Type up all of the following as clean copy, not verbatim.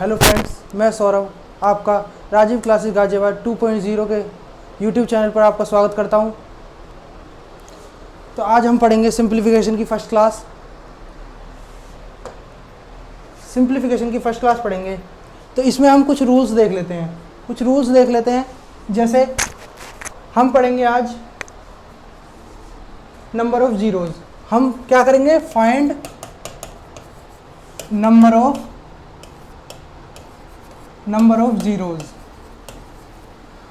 Hello friends, मैं सौरभ आपका Rajiv classes Ghaziabad 2.0 के यूट्यूब चैनल पर आपका स्वागत करता हूं। तो आज हम पढ़ेंगे सिंप्लीफिकेशन की फर्स्ट क्लास। पढ़ेंगे तो इसमें हम कुछ रूल्स देख लेते हैं। जैसे हम पढ़ेंगे आज नंबर ऑफ जीरोज़। हम क्या करेंगे? Find number of zeros.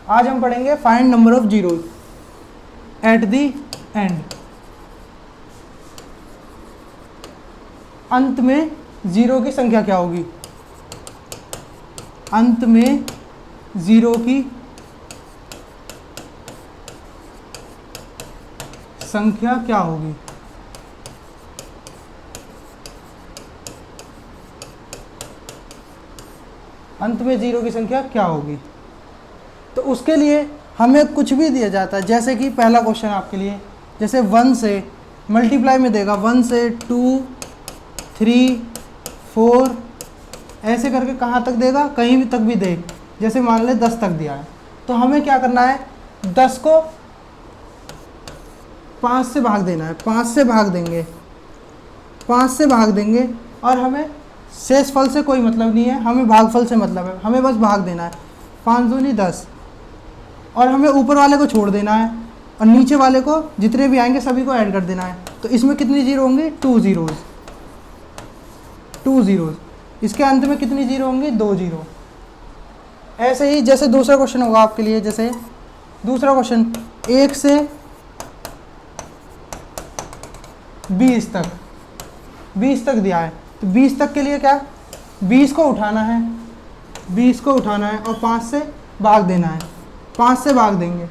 आज हम पढ़ेंगे find number of zeros at the end. अंत में जीरो की संख्या क्या होगी? अंत में जीरो की संख्या क्या होगी? अंत में जीरो की संख्या क्या होगी? तो उसके लिए हमें कुछ भी दिया जाता है। जैसे कि पहला क्वेश्चन आपके लिए, जैसे 1 से मल्टीप्लाई में देगा, 1 से 2, 3, 4 ऐसे करके कहाँ तक देगा? कहीं भी तक भी दे। जैसे मान ले 10 तक दिया है, तो हमें क्या करना है? 10 को 5 से भाग देना है। 5 से भाग देंगे और हमें शेषफल से कोई मतलब नहीं है, हमें भागफल से मतलब है। हमें बस भाग देना है। 5 दूनी 10 और हमें ऊपर वाले को छोड़ देना है और नीचे वाले को जितने भी आएंगे सभी को ऐड कर देना है। तो इसमें कितनी जीरो होंगी? 2 जीरोज़। इसके अंत में कितनी जीरो होंगी? 2 जीरो। ऐसे ही जैसे दूसरा क्वेश्चन होगा आपके लिए। जैसे दूसरा क्वेश्चन 1 से 20 तक दिया है। तो 20 तक के लिए क्या? 20 को उठाना है और 5 से भाग देना है। 5 से भाग देंगे,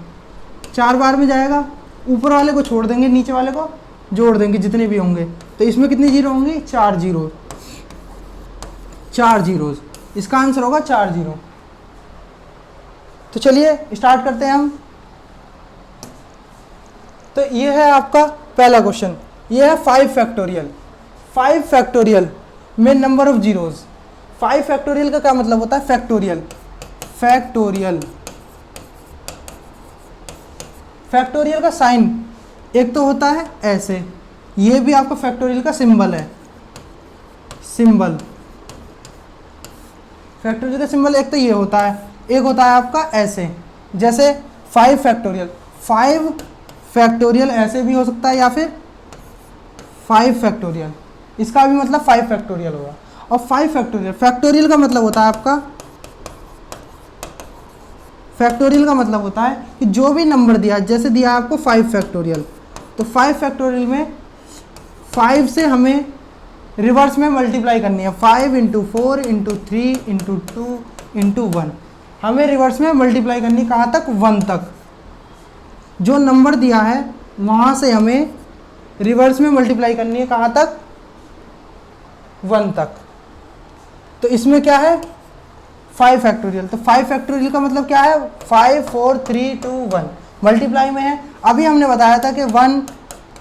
4 बार में जाएगा। ऊपर वाले को छोड़ देंगे, नीचे वाले को जोड़ देंगे जितने भी होंगे। तो इसमें कितनी जीरो होंगी? 4 जीरोज़। इसका आंसर होगा 4 जीरो। तो चलिए स्टार्ट करते हैं हम। तो ये है आपका पहला क्वेश्चन। ये है 5 फैक्टोरियल। 5 फैक्टोरियल में नंबर ऑफ जीरोज़। 5 फैक्टोरियल का क्या मतलब होता है? फैक्टोरियल का साइन एक तो होता है ऐसे, ये भी आपका फैक्टोरियल का सिंबल है। फैक्टोरियल का सिंबल एक तो ये होता है, एक होता है आपका ऐसे। जैसे 5 फैक्टोरियल ऐसे भी हो सकता है या फिर 5 फैक्टोरियल। इसका भी मतलब 5 फैक्टोरियल होगा। और 5 फैक्टोरियल का मतलब होता है आपका, फैक्टोरियल का मतलब होता है कि जो भी नंबर दिया, जैसे दिया है आपको 5 फैक्टोरियल, तो 5 फैक्टोरियल में 5 से हमें रिवर्स में मल्टीप्लाई करनी है। 5 × 4 × 3 × 2 × 1 हमें रिवर्स में मल्टीप्लाई करनी। कहाँ तक? 1 तक। जो नंबर दिया है वहाँ से हमें रिवर्स में मल्टीप्लाई करनी है। कहाँ तक? 1 तक। तो इसमें क्या है? 5 फैक्टोरियल। तो 5 फैक्टोरियल का मतलब क्या है? 5, 4, 3, 2, 1 मल्टीप्लाई में है। अभी हमने बताया था कि 1,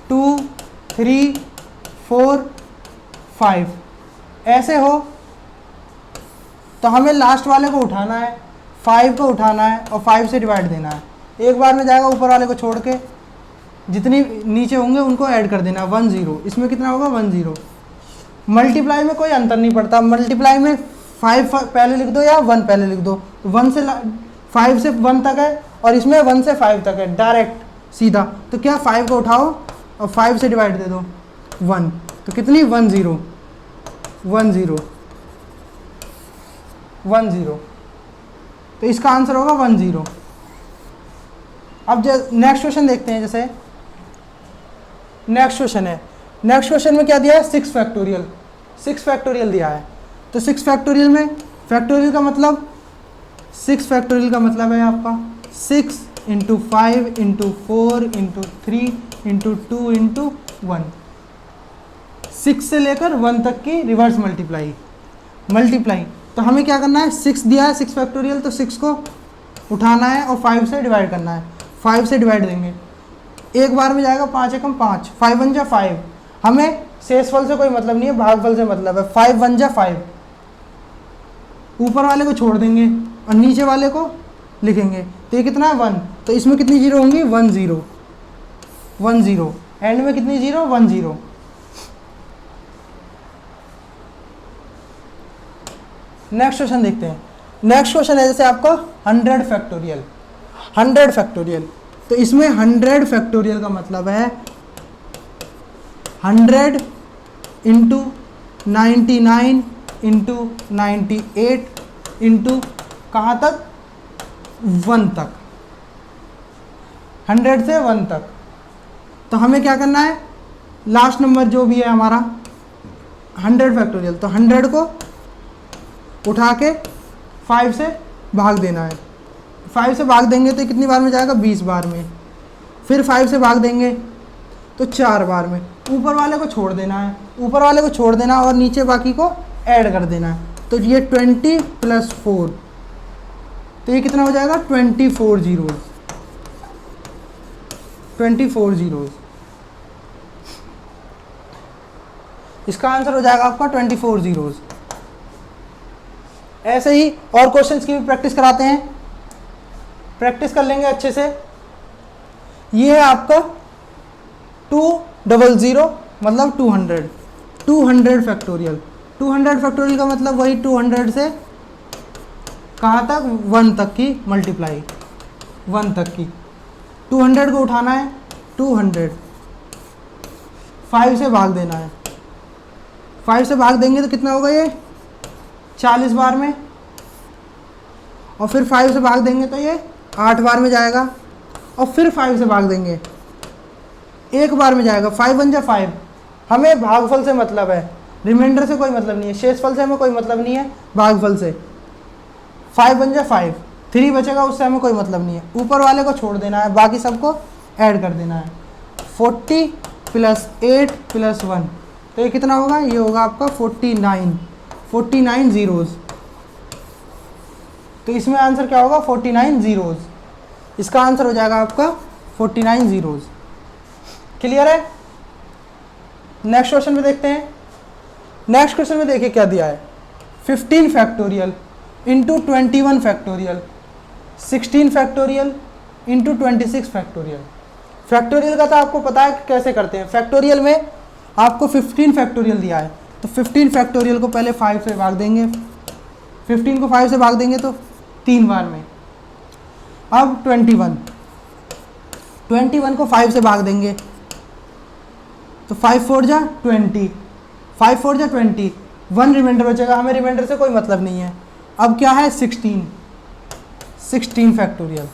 2, 3, 4, 5 ऐसे हो तो हमें लास्ट वाले को उठाना है, 5 को उठाना है और 5 से डिवाइड देना है। एक बार में जाएगा, ऊपर वाले को छोड़ के जितनी नीचे होंगे उनको ऐड कर देना। 1 0। इसमें कितना होगा? 1 0। मल्टीप्लाई में कोई अंतर नहीं पड़ता। मल्टीप्लाई में 5 पहले लिख दो या 1 पहले लिख दो। 1 से 5 से 1 तक है और इसमें 1 से 5 तक है, डायरेक्ट सीधा। तो क्या? 5 को उठाओ और 5 से डिवाइड दे दो 1। तो कितनी? 1 0। तो इसका आंसर होगा 1 0। अब नेक्स्ट क्वेश्चन देखते हैं। जैसे नेक्स्ट क्वेश्चन में क्या दिया है? 6 फैक्टोरियल दिया है। तो 6 फैक्टोरियल में फैक्टोरियल का मतलब, 6 फैक्टोरियल का मतलब है आपका 6 × 5 × 4 × 3 × 2 × 1। 6 से लेकर 1 तक की रिवर्स मल्टीप्लाई। तो हमें क्या करना है? 6 दिया है 6 फैक्टोरियल, तो 6 को उठाना है और 5 से डिवाइड करना है। 5 से डिवाइड देंगे, एक बार में जाएगा। 5 एकम 5, 5 1 जा 5। हमें शेषफल से कोई मतलब नहीं है, भागफल से मतलब है। 5 1 जा 5, ऊपर वाले को छोड़ देंगे और नीचे वाले को लिखेंगे, तो ये कितना है 1, तो इसमें कितनी जीरो होंगी 1 0 1 0, एंड में कितनी जीरो 1 0। नेक्स्ट क्वेश्चन देखते हैं। नेक्स्ट क्वेश्चन है जैसे आपका 100 फैक्टोरियल, 100 फैक्टोरियल, तो इसमें 100 फैक्टोरियल का मतलब है 100 इंटू 99 इंटू 98 इंटू कहाँ तक 1 तक, 100 से 1 तक। तो हमें क्या करना है, लास्ट नंबर जो भी है हमारा 100 फैक्टोरियल, तो 100 को उठा के 5 से भाग देना है। 5 से भाग देंगे तो कितनी बार में जाएगा 20 बार में, फिर 5 से भाग देंगे तो 4 बार में। ऊपर वाले को छोड़ देना है, ऊपर वाले को छोड़ देना और नीचे बाकी को ऐड कर देना है। तो ये 20 + 4, तो ये कितना हो जाएगा 24 जीरोज़, 24 जीरोज़। इसका आंसर हो जाएगा आपका 24 जीरोज़। ऐसे ही और क्वेश्चंस की भी प्रैक्टिस कराते हैं, प्रैक्टिस कर लेंगे अच्छे से। ये है आपका 200 मतलब 200, 200 फैक्टोरियल। 200 फैक्टोरियल का मतलब वही 200 से कहाँ तक 1 तक की मल्टीप्लाई, 1 तक की। 200 को उठाना है 200, 5 से भाग देना है, 5 से भाग देंगे तो कितना होगा ये 40 बार में, और फिर 5 से भाग देंगे तो ये 8 बार में जाएगा, और फिर 5 से भाग देंगे 1 बार में जाएगा। 5 × 5, हमें भागफल से मतलब है, रिमाइंडर से कोई मतलब नहीं है, शेषफल से हमें कोई मतलब नहीं है, भागफल से। 5 × 5, 3 बचेगा, उससे हमें कोई मतलब नहीं है। ऊपर वाले को छोड़ देना है, बाकी सबको ऐड कर देना है। 40 + 8 + 1, तो ये कितना होगा, ये होगा आपका 49, 49 जीरोज़। तो इसमें आंसर क्या होगा 49 जीरोज़। इसका आंसर हो जाएगा आपका 49 जीरोज़। क्लियर है। नेक्स्ट क्वेश्चन में देखते हैं। नेक्स्ट क्वेश्चन में देखिए क्या दिया है, 15 factorial into 21 factorial, 16 factorial into 26 factorial. Factorial का तो आपको पता है कैसे करते हैं। फैक्टोरियल में आपको 15 फैक्टोरियल दिया है, तो 15 फैक्टोरियल को पहले 5 से भाग देंगे, 15 को 5 से भाग देंगे तो 3 बार में। अब 21 को 5 से भाग देंगे तो 5 4 जा 20, 5 4 जा 20, 1 रिमाइंडर बचेगा, हमें रिमाइंडर से कोई मतलब नहीं है। अब क्या है 16 फैक्टोरियल,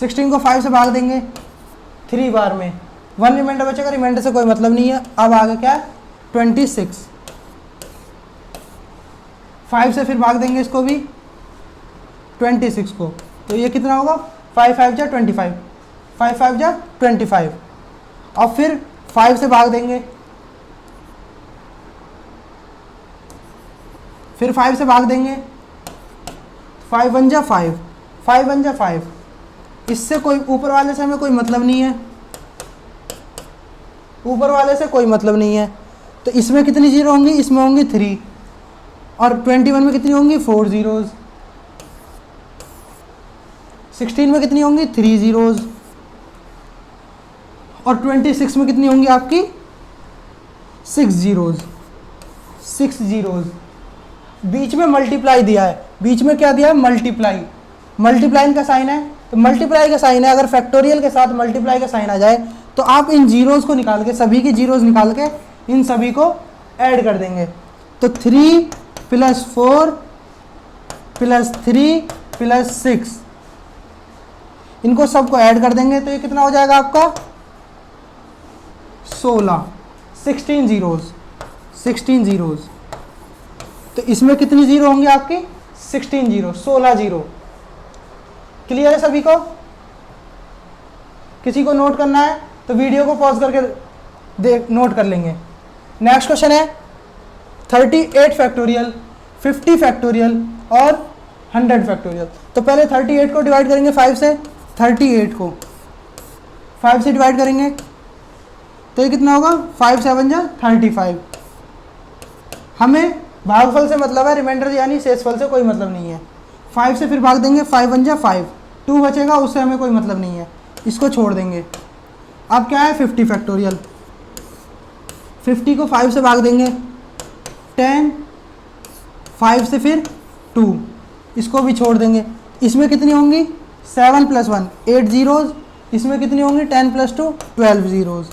16 को 5 से भाग देंगे 3 बार में, 1 रिमाइंडर बचेगा, रिमाइंडर से कोई मतलब नहीं है। अब आगे क्या है 26, 5 से फिर भाग देंगे इसको भी 26 को, तो ये कितना होगा 5 5 जा 25, 5 5 जा 25। और फिर 5 से भाग देंगे, फिर 5 से भाग देंगे, 5 1 जा 5, 5 1 जा 5। इससे कोई ऊपर वाले से हमें कोई मतलब नहीं है, ऊपर वाले से कोई मतलब नहीं है। तो इसमें कितनी जीरो होंगी, इसमें होंगी 3, और 21 में कितनी होंगी 4 जीरोज़, 16 में कितनी होंगी 3 जीरोज़, और 26 में कितनी होंगी आपकी 6 जीरोज़, 6 जीरोज़। बीच में मल्टीप्लाई दिया है, बीच में क्या दिया है मल्टीप्लाई, मल्टीप्लाई का साइन है, तो मल्टीप्लाई का साइन है, अगर फैक्टोरियल के साथ मल्टीप्लाई का साइन आ जाए तो आप इन जीरोज़ को निकाल के, सभी की जीरोज़ निकाल के इन सभी को ऐड कर देंगे। तो 3 + 4 + 3 + 6, इनको सबको ऐड कर देंगे तो ये कितना हो जाएगा आपका 16, 16 जीरोज़, 16 जीरोज़। तो इसमें कितनी जीरो होंगी आपकी 16 जीरो, 16 जीरो। क्लियर है सभी को। किसी को नोट करना है तो वीडियो को पॉज करके देख नोट कर लेंगे। नेक्स्ट क्वेश्चन है 38 फैक्टोरियल, 50 फैक्टोरियल और 100 फैक्टोरियल। तो पहले 38 को डिवाइड करेंगे 5 से, 38 को 5 से डिवाइड करेंगे तो ये कितना होगा 5 7 जा 35। हमें भागफल से मतलब है, रिमाइंडर यानी शेषफल से कोई मतलब नहीं है। 5 से फिर भाग देंगे, 5 बन जा 5, 2 बचेगा, उससे हमें कोई मतलब नहीं है, इसको छोड़ देंगे। अब क्या है 50 फैक्टोरियल, 50 को 5 से भाग देंगे 10, 5 से फिर 2, इसको भी छोड़ देंगे। इसमें कितनी होंगी 7 + 1 8 जीरोज़, इसमें कितनी होंगी 10 + 2 12 जीरोज़।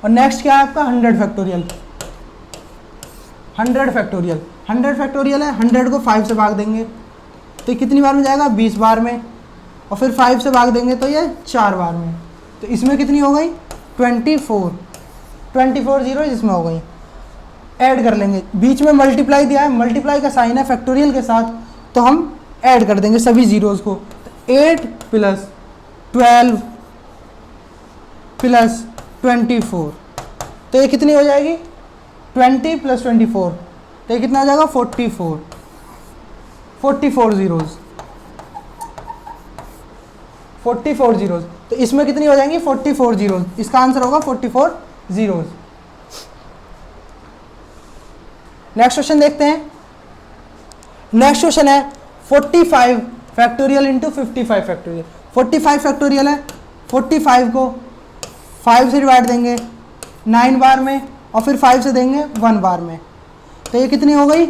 और नेक्स्ट क्या है आपका 100 फैक्टोरियल, 100 फैक्टोरियल, 100 फैक्टोरियल है, 100 को 5 से भाग देंगे तो कितनी बार में जाएगा 20 बार में, और फिर 5 से भाग देंगे तो ये 4 बार में, तो इसमें कितनी हो गई 24 जीरो इसमें हो गई। ऐड कर लेंगे, बीच में मल्टीप्लाई दिया है, मल्टीप्लाई का साइन है फैक्टोरियल के साथ, तो हम ऐड कर देंगे सभी जीरोज़ को। 8 + 12 + 24, तो ये कितनी हो जाएगी 20 + 24, तो ये कितना हो जाएगा 44 जीरोज़, 44 जीरोज़। तो इसमें कितनी हो जाएंगी 44 जीरोज़, इसका आंसर होगा 44 जीरोज़। नेक्स्ट क्वेश्चन देखते हैं। नेक्स्ट क्वेश्चन है 45 फैक्टोरियल इंटू 55 फैक्टोरियल। 45 फैक्टोरियल है, 45 को 5 से डिवाइड देंगे 9 बार में, और फिर 5 से देंगे 1 बार में, तो ये कितनी हो गई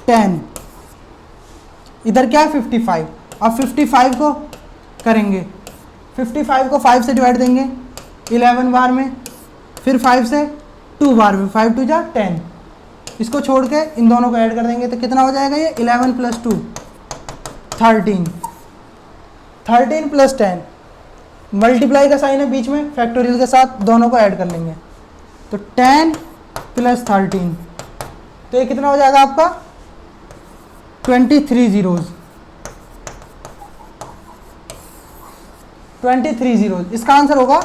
10। इधर क्या है 55, अब 55 को करेंगे, 55 को 5 से डिवाइड देंगे 11 बार में, फिर 5 से 2 बार में, 5 2 जा 10, इसको छोड़ के इन दोनों को ऐड कर देंगे तो कितना हो जाएगा ये 11 + 2 13, 13 + 10, मल्टीप्लाई का साइन है बीच में फैक्टोरियल के साथ, दोनों को ऐड कर लेंगे तो 10 + 13, तो ये कितना हो जाएगा आपका 23 जीरोज़, 23 जीरोज़, इसका आंसर होगा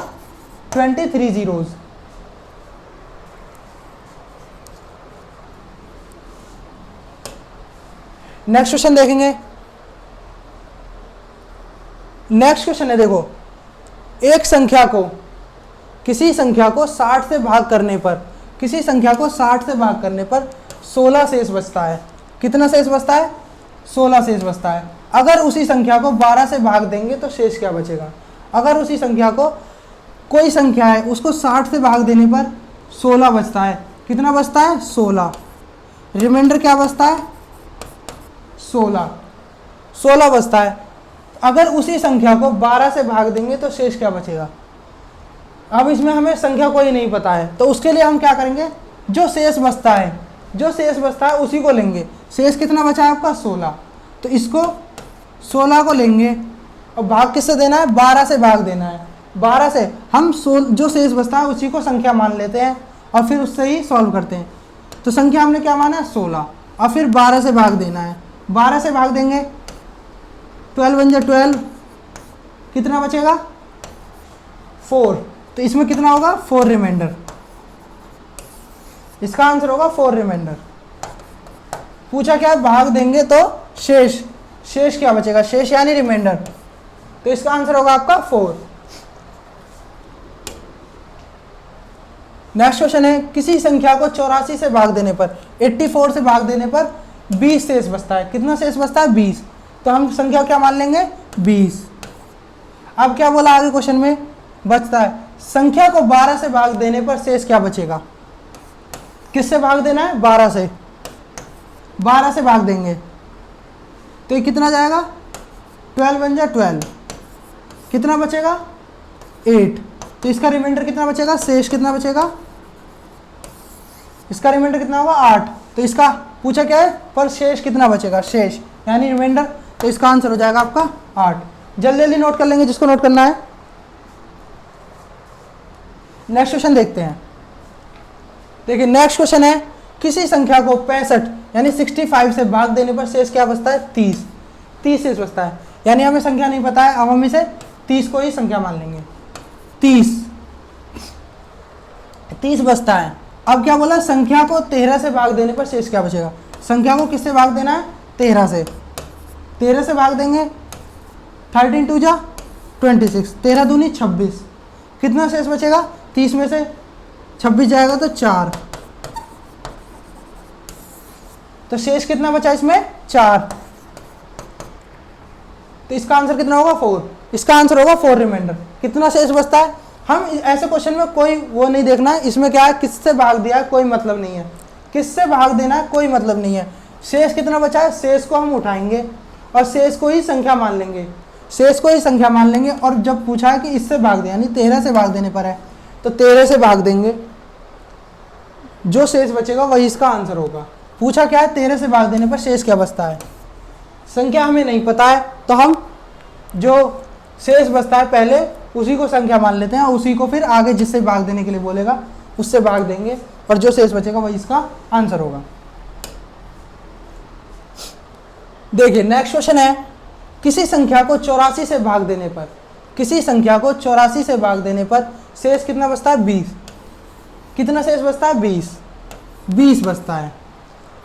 23 जीरोज़। नेक्स्ट क्वेश्चन देखेंगे। नेक्स्ट क्वेश्चन है, देखो एक संख्या को, किसी संख्या को 60 से भाग करने पर, किसी संख्या को 60 से भाग करने पर 16 शेष बचता है। कितना शेष बचता है 16 शेष बचता है। अगर उसी संख्या को 12 से भाग देंगे तो शेष क्या बचेगा। अगर उसी संख्या को, कोई संख्या है उसको 60 से भाग देने पर 16 बचता है, कितना बचता है 16, रिमाइंडर क्या बचता है 16 बचता है। अगर उसी संख्या को 12 से भाग देंगे तो शेष क्या बचेगा। अब इसमें हमें संख्या कोई नहीं पता है, तो उसके लिए हम क्या करेंगे, जो शेष बचता है, जो शेष बचता है उसी को लेंगे। शेष कितना बचा है आपका 16, तो इसको 16 को लेंगे और भाग किससे देना है 12 से भाग देना है। 12 से हम जो शेष बचता है उसी को संख्या मान लेते हैं और फिर उससे ही सॉल्व करते हैं। तो संख्या हमने क्या माना है 16, और फिर 12 से भाग देना है। 12 से भाग देंगे 12 बन जा 12, कितना बचेगा 4, तो इसमें कितना होगा 4 रिमाइंडर, इसका आंसर होगा 4 रिमाइंडर। पूछा क्या भाग देंगे तो शेष, शेष क्या बचेगा, शेष यानी रिमाइंडर, तो इसका आंसर होगा आपका 4। नेक्स्ट क्वेश्चन है, किसी संख्या को 84 से भाग देने पर, 84 से भाग देने पर 20 शेष बचता है। कितना शेष बचता है 20, तो हम संख्या क्या मान लेंगे 20। अब क्या बोला आगे क्वेश्चन में, बचता है संख्या को 12 से भाग देने पर शेष क्या बचेगा। किससे भाग देना है 12 से, 12 से भाग देंगे तो ये कितना जाएगा 12 बन जा 12, कितना बचेगा 8, तो इसका रिमाइंडर कितना बचेगा, शेष कितना बचेगा, इसका रिमाइंडर कितना होगा 8। तो इसका पूछा क्या है पर शेष कितना बचेगा, शेष यानी रिमाइंडर, तो इसका आंसर हो जाएगा आपका 8। जल्दी जल्दी नोट कर लेंगे जिसको नोट करना है। नेक्स्ट क्वेश्चन देखते हैं। देखिए नेक्स्ट क्वेश्चन है, किसी संख्या को 65 यानी 65 से भाग देने पर शेष क्या बचता है 30, 30 शेष बचता है। यानी हमें संख्या नहीं पता है, अब हम इसे 30 को ही संख्या मान लेंगे। 30 बचता है। अब क्या बोला, संख्या को 13 से भाग देने पर शेष क्या बचेगा। संख्या को किससे भाग देना है 13 से, 13 से भाग देंगे 13 2 जा 26, 13 दूनी 26, कितना शेष बचेगा 30 में से 26 जाएगा तो 4, तो शेष कितना बचा इसमें 4, तो इसका आंसर कितना होगा 4, इसका आंसर होगा 4 रिमाइंडर। कितना शेष बचता है, हम ऐसे क्वेश्चन में कोई वो नहीं देखना है, इसमें क्या है किससे भाग दिया है कोई मतलब नहीं है, किससे भाग देना है कोई मतलब नहीं है। शेष कितना बचा है, शेष को हम उठाएंगे और शेष को ही संख्या मान लेंगे, शेष को ही संख्या मान लेंगे। और जब पूछा है कि इससे भाग दे यानी 13 से भाग देने पर है तो 13 से भाग देंगे, जो शेष बचेगा वही इसका आंसर होगा। पूछा क्या है 13 से भाग देने पर शेष क्या बचता है, संख्या हमें नहीं पता है तो हम जो शेष बचता है पहले उसी को संख्या मान लेते हैं और उसी को फिर आगे जिससे भाग देने के लिए बोलेगा उससे भाग देंगे और जो शेष बचेगा वही इसका आंसर होगा। देखिए नेक्स्ट क्वेश्चन है, किसी संख्या को 84 से भाग देने पर, किसी संख्या को 84 से भाग देने पर शेष कितना बचता है 20। कितना शेष बचता है 20 बचता है।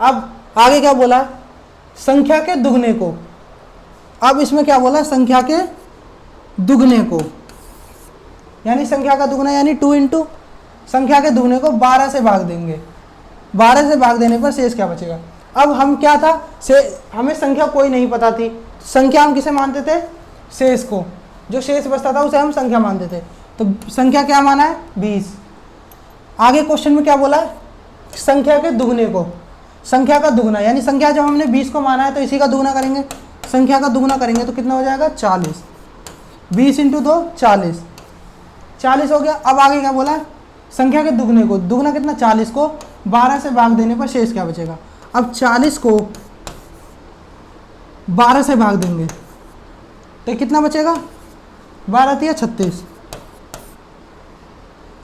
अब आगे क्या बोला, संख्या के दुगने को, अब इसमें क्या बोला संख्या के दुगने को, यानी संख्या का दुगना यानी 2 इंटू संख्या के दुगने को 12 से भाग देंगे, 12 से भाग देने पर शेष क्या बचेगा। अब हम क्या था से हमें संख्या कोई नहीं पता थी, संख्या हम किसे मानते थे, शेष को, जो शेष बचता था उसे हम संख्या मानते थे, तो संख्या क्या माना है 20। आगे क्वेश्चन में क्या बोला है, संख्या के दुगने को, संख्या का दुगना यानी संख्या जब हमने 20 को माना है तो इसी का दुगना करेंगे, संख्या का दुगना करेंगे तो कितना हो जाएगा 40, 20 इंटू 2 40, 40 हो गया। अब आगे क्या बोला है, संख्या के दुगने को, दुगना कितना 40 को 12 से भाग देने पर शेष क्या बचेगा। अब 40 को 12 से भाग देंगे तो कितना बचेगा, 12 या 36,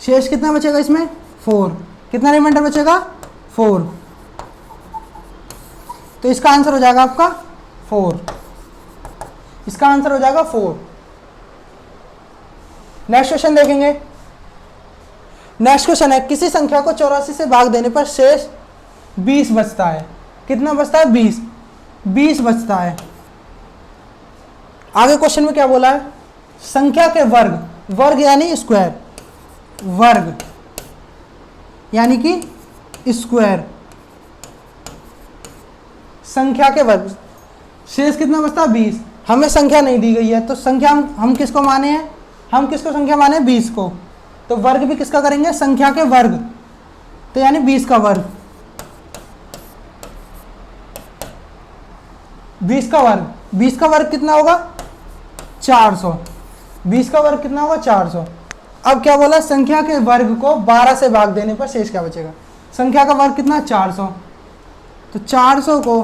शेष कितना बचेगा इसमें 4, कितना रिमाइंडर बचेगा 4, तो इसका आंसर हो जाएगा आपका 4, इसका आंसर हो जाएगा 4। नेक्स्ट क्वेश्चन देखेंगे, नेक्स्ट क्वेश्चन है, किसी संख्या को 84 से भाग देने पर शेष 20 बचता है। कितना बचता है 20 बचता है। आगे क्वेश्चन में क्या बोला है, संख्या के वर्ग, वर्ग यानी स्क्वायर, वर्ग यानी कि स्क्वायर, संख्या के वर्ग, शेष कितना बचता है 20। हमें संख्या नहीं दी गई है तो संख्या हम किसको माने हैं, हम किसको संख्या माने 20 को, तो वर्ग भी किसका करेंगे संख्या के वर्ग, तो यानी 20 का वर्ग, 20 का वर्ग, 20 का वर्ग कितना होगा 400, 20 का वर्ग कितना होगा 400। अब क्या बोला, संख्या के वर्ग को 12 से भाग देने पर शेष क्या बचेगा। संख्या का वर्ग कितना 400, तो 400 को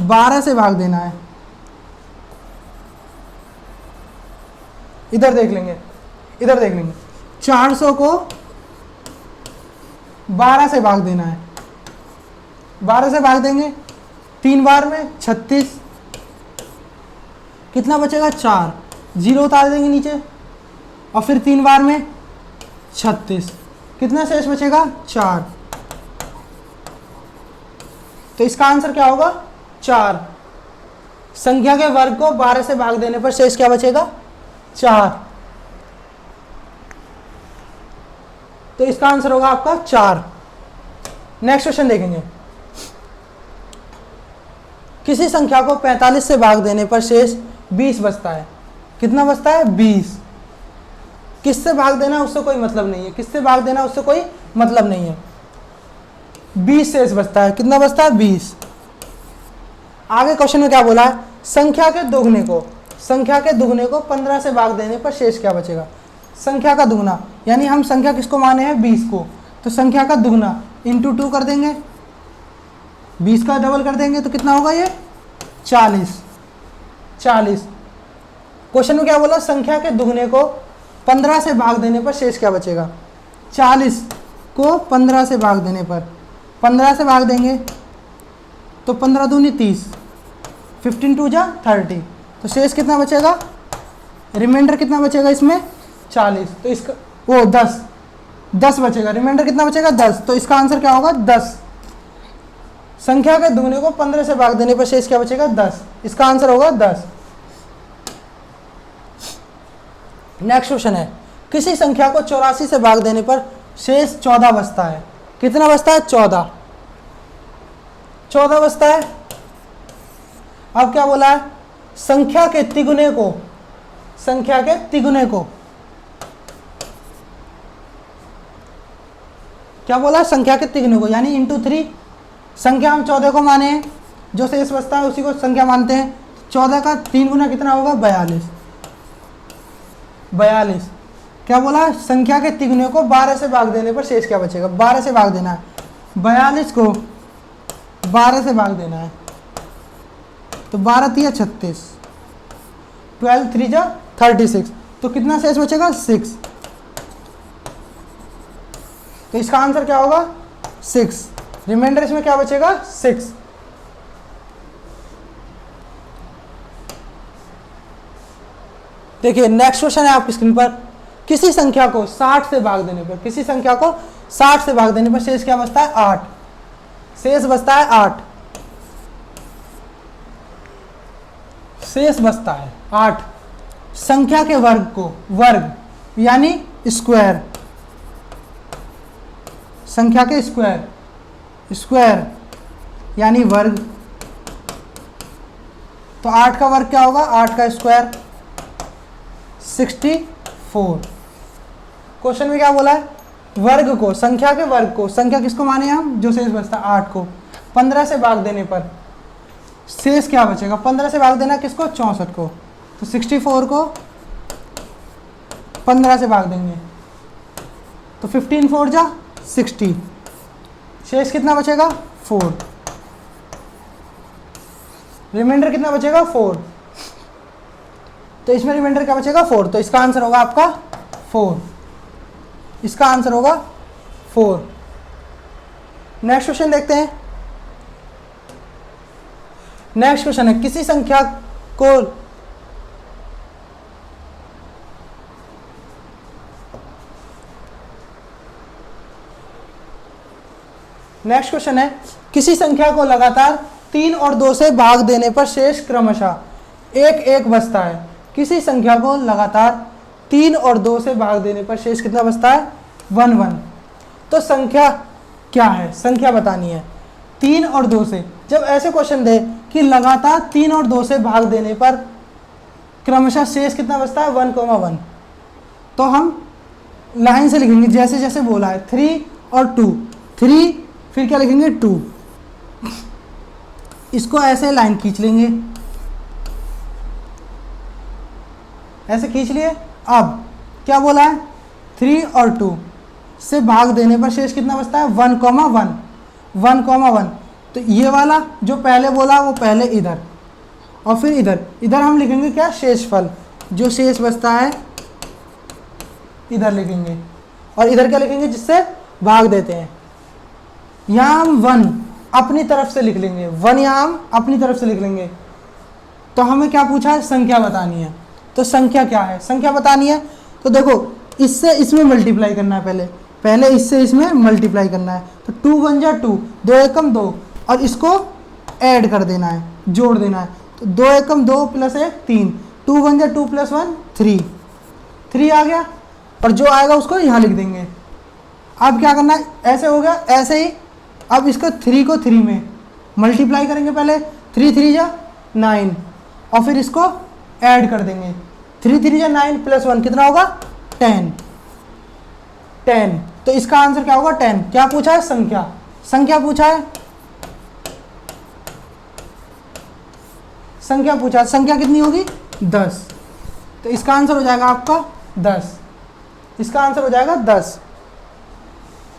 12 से भाग देना है, इधर देख लेंगे, इधर देख लेंगे, 400 को 12 से भाग देना है, 12 से भाग देंगे 3 बार में 36, कितना बचेगा 4, 0 उतार देंगे नीचे और फिर 3 बार में 36, कितना शेष बचेगा 4, तो इसका आंसर क्या होगा 4। संख्या के वर्ग को 12 से भाग देने पर शेष क्या बचेगा 4, तो इसका आंसर होगा आपका 4। नेक्स्ट क्वेश्चन देखेंगे, किसी संख्या को 45 से भाग देने पर शेष 20 बचता है। कितना बचता है 20। किससे भाग देना उससे कोई मतलब नहीं है, किससे भाग देना उससे कोई मतलब नहीं है, 20 शेष बचता है। कितना बचता है 20। आगे क्वेश्चन में क्या बोला है, संख्या के दुगने को, संख्या के दुगने को 15 से भाग देने पर शेष क्या बचेगा। संख्या का दुगना यानी हम संख्या किसको माने हैं 20 को, तो संख्या का दुगना इंटू 2 कर देंगे, 20 का डबल कर देंगे तो कितना होगा ये 40। क्वेश्चन में क्या बोला, संख्या के दुगने को 15 से भाग देने पर शेष क्या बचेगा। 40 को 15 से भाग देने पर, 15 से भाग देंगे तो 15 दूनी 30, 15 2 जा 30, तो शेष कितना बचेगा, रिमाइंडर कितना बचेगा इसमें 40, तो इसका वो 10 बचेगा, रिमाइंडर कितना बचेगा 10, तो इसका आंसर क्या होगा 10। संख्या के दुगने को 15 से भाग देने पर शेष क्या बचेगा 10, इसका आंसर होगा 10। नेक्स्ट क्वेश्चन है, किसी संख्या को 84 से भाग देने पर शेष 14 बचता है। कितना बचता है 14। 14 बचता है। अब क्या बोला है, संख्या के तिगुने को, संख्या के तिगुने को क्या बोला, संख्या के तिगुने को यानी इंटू 3। संख्या हम 14 को माने हैं, जो शेष बचता है उसी को संख्या मानते हैं। 14 का 3 गुना कितना होगा, 42। 42 क्या बोला, संख्या के तिगुने को 12 से भाग देने पर शेष क्या बचेगा, 12 से भाग देना है। 42 को 12 से भाग देना है, तो 12 3 36, 12 3 जा 36, तो कितना शेष बचेगा, 6। तो इसका आंसर क्या होगा, 6। रिमाइंडर इसमें क्या बचेगा, 6। देखिए नेक्स्ट क्वेश्चन है आपकी स्क्रीन पर, किसी संख्या को 60 से भाग देने पर, किसी संख्या को 60 से भाग देने पर शेष क्या बचता है, 8। शेष बचता है 8, शेष बचता है 8। संख्या के वर्ग को, वर्ग यानी स्क्वायर, संख्या के स्क्वायर, स्क्वायर यानी वर्ग, तो 8 का वर्ग क्या होगा, 8 का स्क्वायर 64। क्वेश्चन में क्या बोला है, वर्ग को, संख्या के वर्ग को, संख्या किसको माने हम, जो शेष बचता है 8 को, 15 से भाग देने पर शेष क्या बचेगा, 15 से भाग देना किसको, 64 को, तो 64 को 15 से भाग देंगे, तो 15 4 जा 60, शेष कितना बचेगा, 4। रिमाइंडर कितना बचेगा, 4। तो इसमें रिमाइंडर क्या बचेगा, 4। तो इसका आंसर होगा आपका 4, इसका आंसर होगा 4। नेक्स्ट क्वेश्चन देखते हैं। नेक्स्ट क्वेश्चन है, किसी संख्या को नेक्स्ट क्वेश्चन है, किसी संख्या को लगातार 3 और 2 से भाग देने पर शेष क्रमशः 1 1 बचता है। किसी संख्या को लगातार 3 और 2 से भाग देने पर शेष कितना बचता है, 1 1। तो संख्या क्या है, संख्या बतानी है 3 और 2 से। जब ऐसे क्वेश्चन दे कि लगातार 3 और 2 से भाग देने पर क्रमशः शेष कितना बचता है, 1 1, तो हम लाइन से लिखेंगे जैसे जैसे बोला है, 3 और 2, 3 फिर क्या लिखेंगे, 2। इसको ऐसे लाइन खींच लेंगे, ऐसे खींच लिए। अब क्या बोला है, 3 और 2 से भाग देने पर शेष कितना बचता है, 1 1, 1 1। तो ये वाला जो पहले बोला वो पहले इधर, और फिर इधर, इधर हम लिखेंगे क्या, शेषफल, जो शेष बचता है इधर लिखेंगे, और इधर क्या लिखेंगे, जिससे भाग देते हैं। यहाँ हम 1 अपनी तरफ से लिख लेंगे, 1 यहाँ हम अपनी तरफ से लिख लेंगे। तो हमें क्या पूछा है, संख्या बतानी है। तो संख्या क्या है, संख्या बतानी है, तो देखो इससे इसमें मल्टीप्लाई करना है, पहले इससे इसमें मल्टीप्लाई करना है। तो 2 1 जा 2, 2 1 2, और इसको ऐड कर देना है, जोड़ देना है। तो 2 1 2 प्लस 1 3, 2 1 जा 2 प्लस 1 3, 3 आ गया, और जो आएगा उसको यहाँ लिख देंगे। अब क्या करना है, ऐसे हो गया, ऐसे ही अब इसको 3 को 3 में मल्टीप्लाई करेंगे, पहले 3 3 जा 9, और फिर इसको ऐड कर देंगे, 3 3 जा 9 प्लस 1 कितना होगा, 10। तो इसका आंसर क्या होगा, 10। क्या पूछा है, संख्या, संख्या पूछा है, संख्या पूछा है, संख्या कितनी होगी, 10। तो इसका आंसर हो जाएगा आपका 10, इसका आंसर हो जाएगा 10।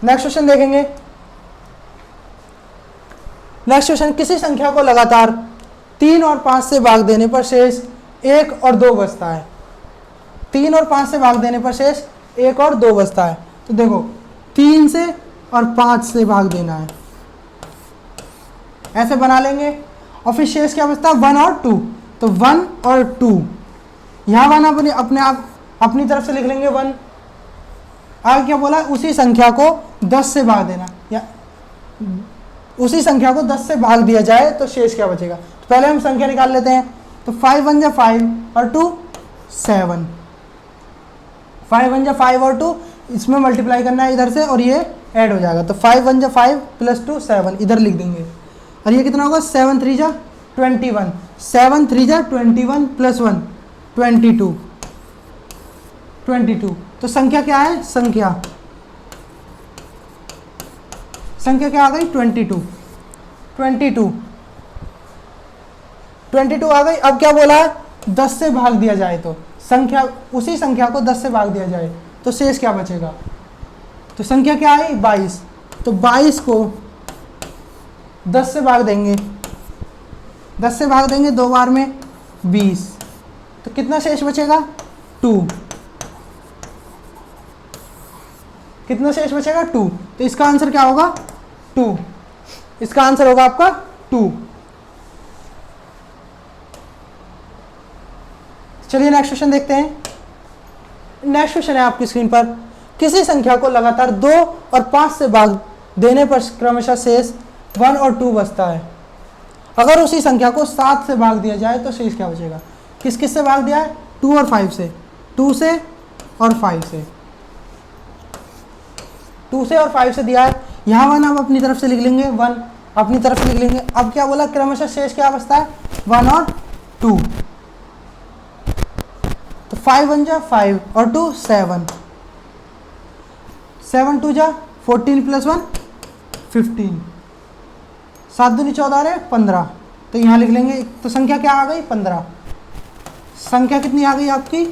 नेक्स्ट क्वेश्चन देखेंगे। नेक्स्ट क्वेश्चन, किसी संख्या को लगातार 3 और 5 से भाग देने पर शेष 1 और 2 बचता है। 3 और 5 से भाग देने पर शेष 1 और 2 बचता है। तो देखो 3 से और 5 से भाग देना है, ऐसे बना लेंगे, और फिर शेष क्या बचता है, 1 और 2। तो 1 और 2 यहाँ बना अपने आप अपनी तरफ से लिख लेंगे 1। आगे क्या बोला, उसी संख्या को 10 से भाग देना, या उसी संख्या को 10 से भाग दिया जाए तो शेष क्या बचेगा। तो पहले हम संख्या निकाल लेते हैं। तो 5 1 जा 5 और 2 7, 5 1 जा 5 और 2, इसमें मल्टीप्लाई करना है इधर से, और ये ऐड हो जाएगा। तो 5 1 जा 5 प्लस 2 7 इधर लिख देंगे, और ये कितना होगा 7 3 जा 21, 7 3 जा 21 प्लस 1 22, 22। तो संख्या क्या है, संख्या क्या आ गई 22, 22 आ गई। अब क्या बोला है, 10 से भाग दिया जाए तो संख्या, उसी संख्या को 10 से भाग दिया जाए तो शेष क्या बचेगा। तो संख्या क्या आई 22, तो 22 को 10 से भाग देंगे, 10 से भाग देंगे 2 बार में 20, तो कितना शेष बचेगा 2, कितना शेष बचेगा 2। तो इसका आंसर क्या होगा 2, इसका आंसर होगा आपका 2। चलिए नेक्स्ट क्वेश्चन देखते हैं। नेक्स्ट क्वेश्चन है आपकी स्क्रीन पर, किसी संख्या को लगातार 2 और 5 से भाग देने पर क्रमशः शेष 1 और 2 बचता है। अगर उसी संख्या को 7 से भाग दिया जाए तो शेष क्या बचेगा। किस किस से भाग दिया है, 2 और 5 से, 2 से और 5 से, 2 से और 5 से दिया है। यहाँ 1 हम अपनी तरफ से लिख लेंगे, 1 अपनी तरफ से लिख लेंगे। अब क्या बोला, क्रमशः शेष क्या बचता है 1 और 2। तो 5 1 जा 5 और 2 7, 7 2 जा 14 प्लस 1 15, 7 दूनी 14 रहे 15। तो यहाँ लिख लेंगे, तो संख्या क्या आ गई 15। संख्या कितनी आ गई आपकी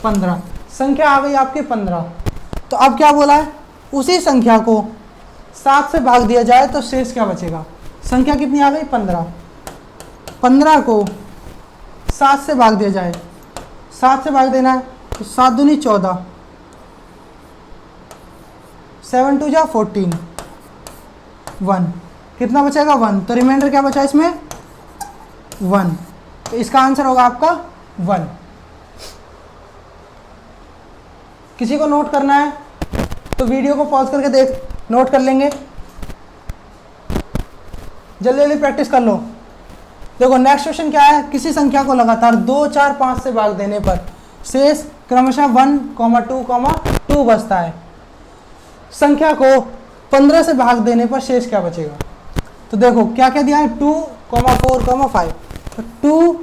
15, संख्या आ गई आपकी 15। तो अब क्या बोला है, उसी संख्या को 7 से भाग दिया जाए तो शेष क्या बचेगा। संख्या कितनी आ गई 15, 15 को 7 से भाग दिया जाए, 7 से भाग देना है तो 7 दूनी 14, 7 2 जा 14, 1, कितना बचेगा 1। तो रिमाइंडर क्या बचा इसमें 1, तो इसका आंसर होगा आपका 1। किसी को नोट करना है तो वीडियो को पॉज करके देख नोट कर लेंगे, जल्दी जल्दी प्रैक्टिस कर लो। देखो नेक्स्ट क्वेश्चन क्या है, किसी संख्या को लगातार 2 4 5 से भाग देने पर शेष क्रमशः 1, 2, 2 बचता है। संख्या को 15 से भाग देने पर शेष क्या बचेगा। तो देखो क्या क्या दिया है 2, 4, 5, तो 2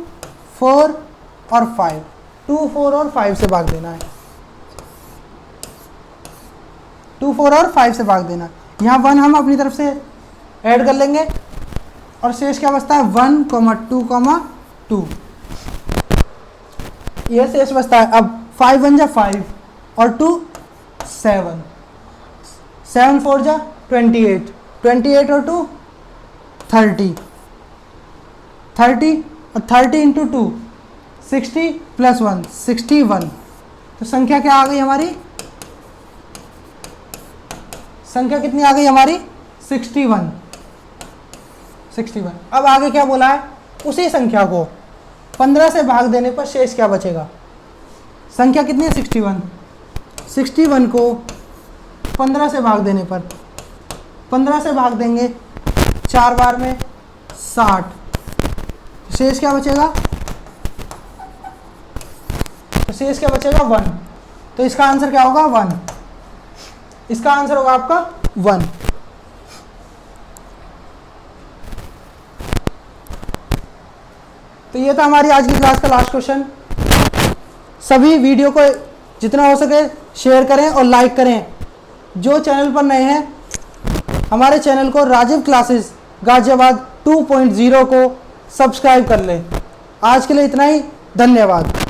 4 और 5, 2 4 और 5 से भाग देना है, 2 4 और 5 से भाग देना। यहाँ 1 हम अपनी तरफ से ऐड कर लेंगे और शेष क्या बचता है 1, 2, 2, ये शेष बचता है। अब 5 1 जा 5 और 2 7, 7 4 जा 28, 28 और 2 30, 30 और 30 इंटू 2 60 प्लस 1 61। तो संख्या क्या आ गई हमारी, संख्या कितनी आ गई हमारी 61, 61। अब आगे क्या बोला है, उसी संख्या को 15 से भाग देने पर शेष क्या बचेगा। संख्या कितनी है 61, 61 को 15 से भाग देने पर, 15 से भाग देंगे 4 बार में 60, शेष क्या बचेगा, तो शेष क्या बचेगा 1। तो इसका आंसर क्या होगा 1, इसका आंसर होगा आपका 1। तो ये था हमारी आज की क्लास का लास्ट क्वेश्चन। सभी वीडियो को जितना हो सके शेयर करें और लाइक करें। जो चैनल पर नए हैं हमारे चैनल को राजीव क्लासेस गाजियाबाद 2.0 को सब्सक्राइब कर लें। आज के लिए इतना ही, धन्यवाद।